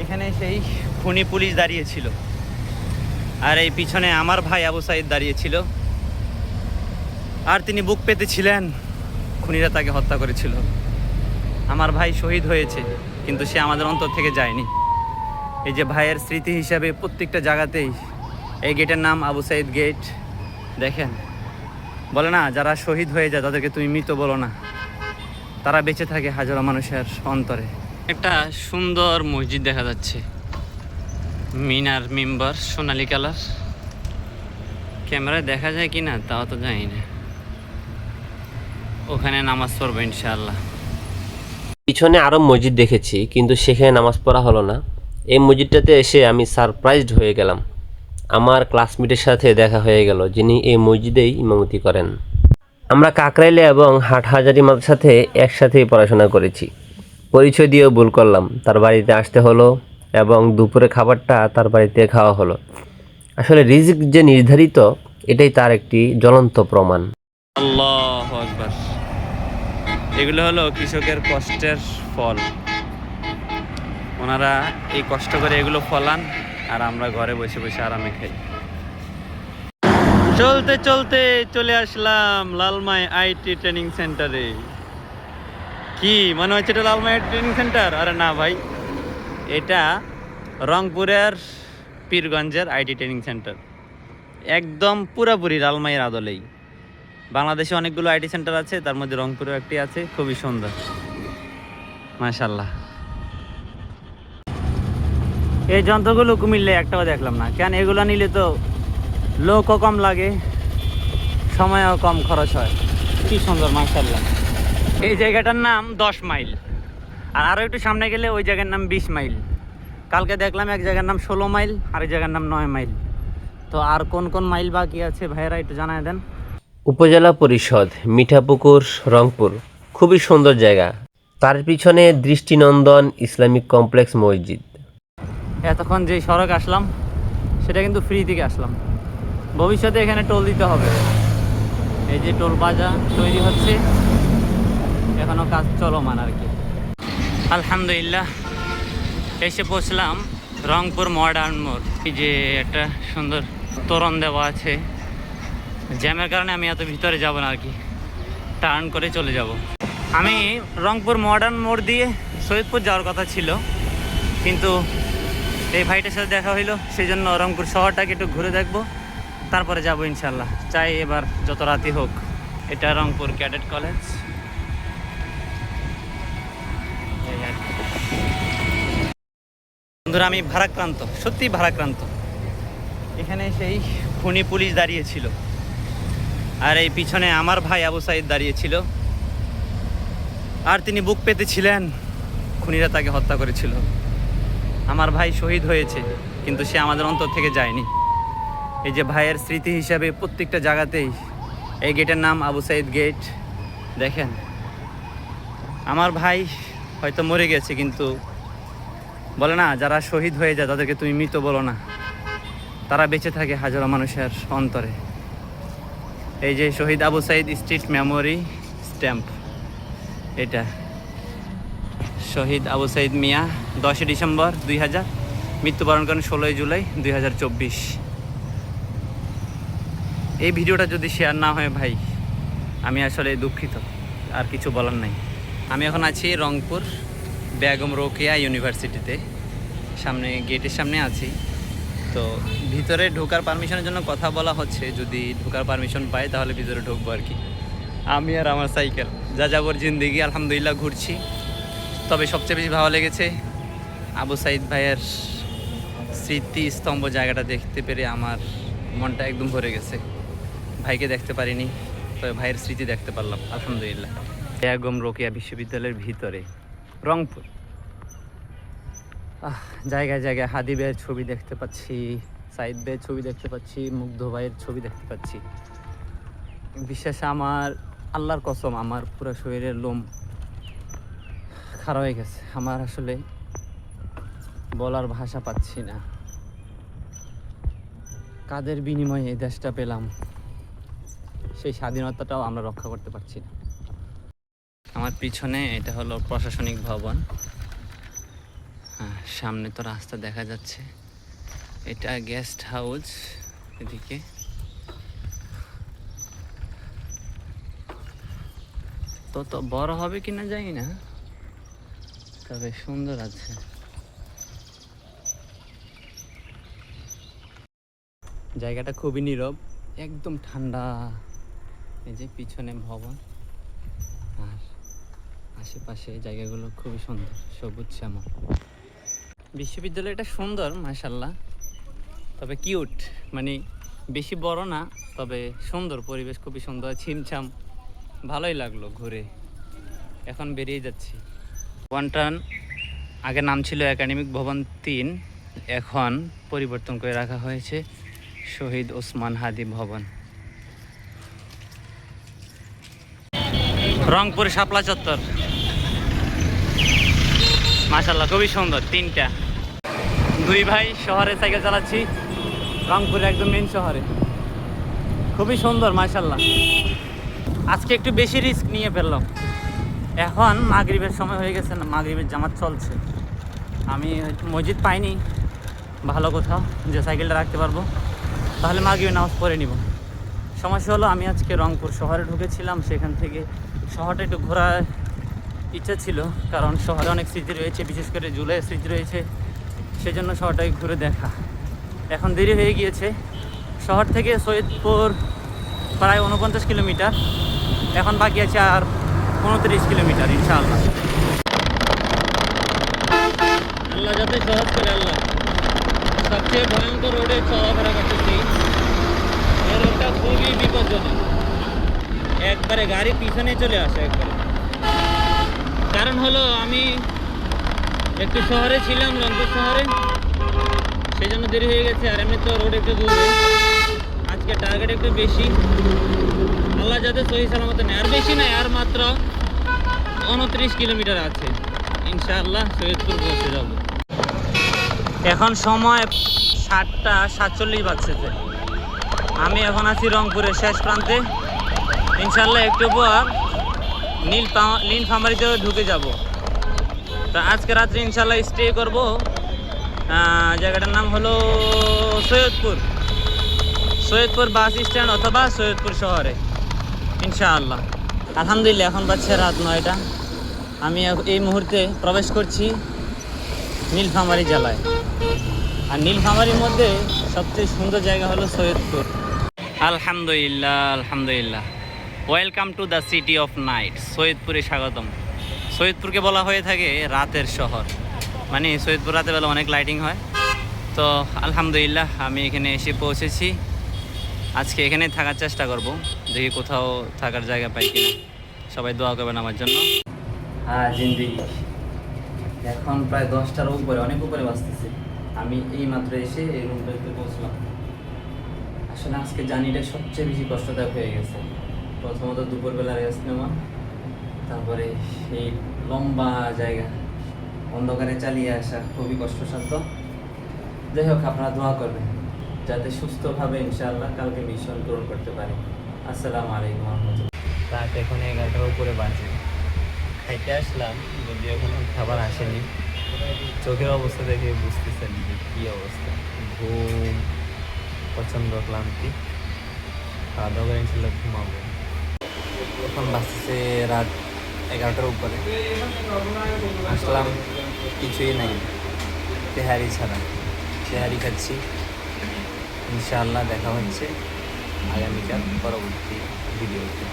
এখানে সেই খুনি পুলিশ দাঁড়িয়েছিল, আর এই পিছনে আমার ভাই আবু সাইদ দাঁড়িয়েছিল, আর তিনি বুক পেতে ছিলেন। খুনিরা তাকে হত্যা করেছিল। আমার ভাই শহীদ হয়েছে, কিন্তু সে আমাদের অন্তর থেকে যায়নি। এই যে ভাইয়ের স্মৃতি হিসাবে প্রত্যেকটা জায়গাতেই এই গেটের নাম আবু সাইদ গেট। দেখেন, বলে না যারা শহীদ হয়ে যায় তাদেরকে তুমি মৃত বলো না, তারা বেঁচে থাকে হাজারো মানুষের অন্তরে। একটা সুন্দর মসজিদ দেখা যাচ্ছে, মিনার মেম্বার সোনালী কালার। ক্যামেরায় দেখা যায় কি না তাও তো জানি না। ওখানে নামাজ পড়বো ইনশাআল্লাহ। পিছনে আরও মসজিদ দেখেছি, কিন্তু সেখানে নামাজ পড়া হলো না। এই মসজিদটাতে এসে আমি সারপ্রাইজড হয়ে গেলাম। আমার ক্লাসমেটের সাথে দেখা হয়ে গেল, যিনি এই মসজিদেই ইমামতি করেন। আমরা কাকরাইলে এবং হাটহাজারী মাদ্রাসাতে একসাথেই পড়াশোনা করেছি। পরিচয় দিয়েও ভুল করলাম, তার বাড়িতে আসতে হলো এবং দুপুরে খাবারটা তার বাড়িতে খাওয়া হলো। আসলে রিজিক যে নির্ধারিত, এটাই তার একটি জ্বলন্ত প্রমাণ। আল্লাহু আকবার। এগুলো হলো কৃষকের কষ্টের ফল। ওনারা এই কষ্ট করে এগুলো ফলান, আর আমরা ঘরে বসে বসে আরামে খাই। চলতে চলতে চলে আসলাম লালমাই আইটি ট্রেনিং সেন্টারে। কি মনে হচ্ছে এটা লালমাই ট্রেনিং সেন্টার? আরে না ভাই, এটা রংপুরের পীরগঞ্জের আইটি ট্রেনিং সেন্টার। একদম পুরাপুরি লালমাইয়ের আদলেই। বাংলাদেশে অনেকগুলো আইটি সেন্টার আছে, তার মধ্যে রংপুরেও একটি আছে, খুবই সুন্দর, মাশাআল্লাহ। এই যন্ত্রগুলো কুমিল্লে একটাও দেখলাম না। কেন? এগুলো নিলে তো লোকও কম লাগে, সময়ও কম খরচ হয়। কি সুন্দর, মাশাআল্লাহ। এই জায়গাটার নাম 10 মাইল, আর আরও একটু সামনে গেলে ওই জায়গার নাম 20 মাইল। কালকে দেখলাম এক জায়গার নাম 16 মাইল, আর এই জায়গার নাম 9 মাইল। তো আর কোন কোন মাইল বাকি আছে ভাইয়েরা একটু জানায় দেন। উপজেলা পরিষদ, মিঠাপুকুর, রংপুর। খুবই সুন্দর জায়গা। তার পিছনে দৃষ্টিনন্দন ইসলামিক কমপ্লেক্স মসজিদ। এতক্ষণ যে সড়ক আসলাম সেটা কিন্তু ফ্রি থেকে আসলাম। ভবিষ্যতে এখানে টোল দিতে হবে। এই যে টোল প্লাজা তৈরি হচ্ছে, এখনও কাজ চলমান আর কি। আলহামদুলিল্লাহ এসে পৌঁছলাম রংপুর মডার্ন মোড়। এই যে একটা সুন্দর তোরণ দেওয়া আছে। জ্যামের কারণে আমি এত ভিতরে যাব না আর কি, টার্ন করে চলে যাব। আমি রংপুর মডার্ন মোড় দিয়ে সৈয়দপুর যাওয়ার কথা ছিল, কিন্তু এই ভাইটার সাথে দেখা হইলো, সেই জন্য রংপুর শহরটাকে একটু ঘুরে দেখবো, তারপরে যাবো ইনশাল্লাহ। চাই এবার যত রাতই হোক। এটা রংপুর ক্যাডেট কলেজ। বন্ধুরা, আমি ভারাক্রান্ত, সত্যি ভারাক্রান্ত। এখানে সেই খুনি পুলিশ দাঁড়িয়েছিল, আর এই পিছনে আমার ভাই আবু সাইদ দাঁড়িয়েছিল, আর তিনি বুক পেতে ছিলেন। খুনিরা তাকে হত্যা করেছিল। আমার ভাই শহীদ হয়েছে, কিন্তু সে আমাদের অন্তর থেকে যায়নি। এই যে ভাইয়ের স্মৃতি হিসাবে প্রত্যেকটা জায়গাতেই এই গেটের নাম আবু সাইদ গেট। দেখেন, আমার ভাই হয়তো মরে গেছে, কিন্তু বলে না যারা শহীদ হয়ে যায় তাদেরকে তুমি মৃত বলো না, তারা বেঁচে থাকে হাজারো মানুষের অন্তরে। এই যে শহীদ Abu Sayeed street memory stamp, এটা শহীদ আবু সাইদ মিয়া 10 ডিসেম্বর 2000, মৃত্যুবরণ করেন 16 জুলাই 2024। এই ভিডিওটা যদি শেয়ার না হয় ভাই, আমি আসলে দুঃখিত, আর কিছু বলার নাই। আমি এখন আছি রংপুর বেগম রোকেয়া ইউনিভার্সিটিতে, সামনে গেটের সামনে আছি। তো ভিতরে ঢোকার পারমিশনের জন্য কথা বলা হচ্ছে, যদি ঢোকার পারমিশন পাই তাহলে ভিতরে ঢুকবো আর কি। আমি আর আমার সাইকেল যা যাবর জিন্দিগি আলহামদুলিল্লাহ ঘুরছি। তবে সবচেয়ে বেশি ভালো লেগেছে আবু সাইদ ভাইয়ের স্মৃতি স্তম্ভ জায়গাটা দেখতে পেরে আমার মনটা একদম ভরে গেছে। ভাইকে দেখতে পারিনি, তবে ভাইয়ের স্মৃতি দেখতে পারলাম আলহামদুলিল্লাহ। বেগম রোকেয়া বিশ্ববিদ্যালয়ের ভিতরে রংপুর। জায়গায় জায়গায় হাদি ভাইয়ের ছবি দেখতে পাচ্ছি, সাইদ ভাইয়ের ছবি দেখতে পাচ্ছি, মুগ্ধ ভাইয়ের ছবি দেখতে পাচ্ছি। বিশেষ আমার আল্লাহর কসম, আমার পুরো শরীরের লোম খারাপ হয়ে গেছে। আমার আসলে বলার ভাষা পাচ্ছি না। কাদের বিনিময়ে এই দেশটা পেলাম, সেই স্বাধীনতাটাও আমরা রক্ষা করতে পারছি না। আমার পিছনে এটা হলো প্রশাসনিক ভবন। সামনে তো রাস্তা দেখা যাচ্ছে, এটা গেস্ট হাউস। এদিকে তত বড় হবে কিনা জানি না, তবে সুন্দর আছে। জায়গাটা খুবই নীরব, একদম ঠান্ডা। এই যে পিছনে ভবন, আর আশেপাশে জায়গাগুলো খুবই সুন্দর, সবুজ শ্যামল। বিশ্ববিদ্যালয়টা সুন্দর মাশাআল্লাহ, তবে কিউট, মানে বেশি বড় না, তবে সুন্দর। পরিবেশ খুবই সুন্দর, ছিমছাম, ভালোই লাগলো ঘুরে। এখন বেরিয়ে যাচ্ছি। ওয়ানটান আগে নাম ছিল একাডেমিক ভবন 3, এখন পরিবর্তন করে রাখা হয়েছে শহীদ ওসমান হাদি ভবন। রংপুর শাপলা চত্বর মাশাআল্লাহ খুবই সুন্দর। 3টা 2 ভাই শহরে সাইকেল চালাচ্ছি, রংপুরে একদম মেন শহরে। খুবই সুন্দর মাশাআল্লাহ। আজকে একটু বেশি রিস্ক নিয়ে ফেললাম। এখন মাগরিবের সময় হয়ে গেছে, না মাগরিবের জামাত চলছে। আমি মসজিদ পাইনি ভালো কোথাও যে সাইকেলটা রাখতে পারবো, তাহলে মাগরিবের নামাজ পড়ে নিব। সমস্যা হলো আমি আজকে রংপুর শহরে ঢুকেছিলাম, সেখান থেকে শহরটা একটু ঘোরার ইচ্ছা ছিল, কারণ শহরে অনেক স্মৃতি রয়েছে, বিশেষ করে জুলাইয়ের স্মৃতি রয়েছে, সেজন্য শহরটাকে ঘুরে দেখা। এখন দেরি হয়ে গিয়েছে। শহর থেকে সৈয়দপুর প্রায় 49 কিলোমিটার, এখন বাকি আছে আর 29 কিলোমিটার ইনশাআল্লাহ। আল্লাহ যাতে সহজ করে। আল্লাহ সবচেয়ে ভয়ঙ্কর রোডে চলাফেরা করতেছি, এই রোডটা খুবই বিপজ্জনক, একবারে গাড়ি পিছনে চলে আসে একবারে। কারণ হলো আমি একটু শহরে ছিলাম, রংপুর শহরে, সেই জন্য দেরি হয়ে গেছে। আর এমনি তো রোড একটু দূরে, আজকে টার্গেট একটু বেশি। আল্লাহ যাতে সহি সালামত নেয়, আর বেশি নাই, আর মাত্র 29 কিলোমিটার আছে, ইনশাআল্লাহ সৈয়দপুর পৌঁছে যাব। এখন সময় 7টা 47 বাজছে। আমি এখন আছি রংপুরের শেষ প্রান্তে, ইনশাআল্লাহ একটু পর নীলফামারীতে ঢুকে যাব। তো আজকে রাত্রে ইনশাআল্লাহ স্টে করব। জায়গাটার নাম হলো সৈয়দপুর বাস স্ট্যান্ড অথবা সৈয়দপুর শহরে ইনশাআল্লাহ। আলহামদুলিল্লাহ এখন বাজছে রাত 9টা। আমি এই মুহূর্তে প্রবেশ করছি নীলফামারী জেলায়। আর নীলফামারীর মধ্যে সবচেয়ে সুন্দর জায়গা হলো সৈয়দপুর। আলহামদুলিল্লাহ, welcome to the city of night. সৈয়দপুরে স্বাগতম। সৈয়দপুরকে বলা হয়ে থাকে রাতের শহর, মানে সৈয়দপুর রাতের বেলা অনেক লাইটিং হয়। তো আলহামদুলিল্লাহ আমি এখানে এসে পৌঁছেছি। আজকে এখানে থাকার চেষ্টা করব, দেখি কোথাও থাকার জায়গা পাই কিনা। সবাই দোয়া করবেন আমার জন্য। হ্যাঁ জিন্দিগি। এখন প্রায় 10টার উপরে, অনেক উপরে বাজতেছে। আমি এই মাত্র এসে এই রুমটাতে পৌঁছলাম। আসলে আজকে জার্নিটা সবচেয়ে বেশি কষ্টদায়ক হয়ে গেছে। প্রথমত দুপুরবেলা রেস্ট নেওয়া, তারপরে এই লম্বা জায়গা অন্ধকারে চালিয়ে আসা খুবই কষ্টসাধ্য। যাই হোক, আপনারা দোয়া করবেন যাতে সুস্থভাবে ইনশাআল্লাহ কালকে মিশন পূরণ করতে পারি। আসসালামু আলাইকুম রহমতুল্লাহ। রাত এখন 11টার উপরে বাজে। খাইতে আসলাম, যদিও এখনো খাবার আসেনি। চোখের অবস্থা দেখে বুঝতেছেন যে কী অবস্থা, ঘুম, প্রচণ্ড ক্লান্তি। খাওয়া দাওয়া করে ইনশাল্লাহ ঘুমাবো। এখন বাজছে রাত 11টার উপরে। আসলাম, কিছুই নাই, তেহারি ছাড়া। তেহারি খাচ্ছি। ইনশাআল্লাহ দেখা হচ্ছে আগামীকাল পরবর্তী ভিডিওতে।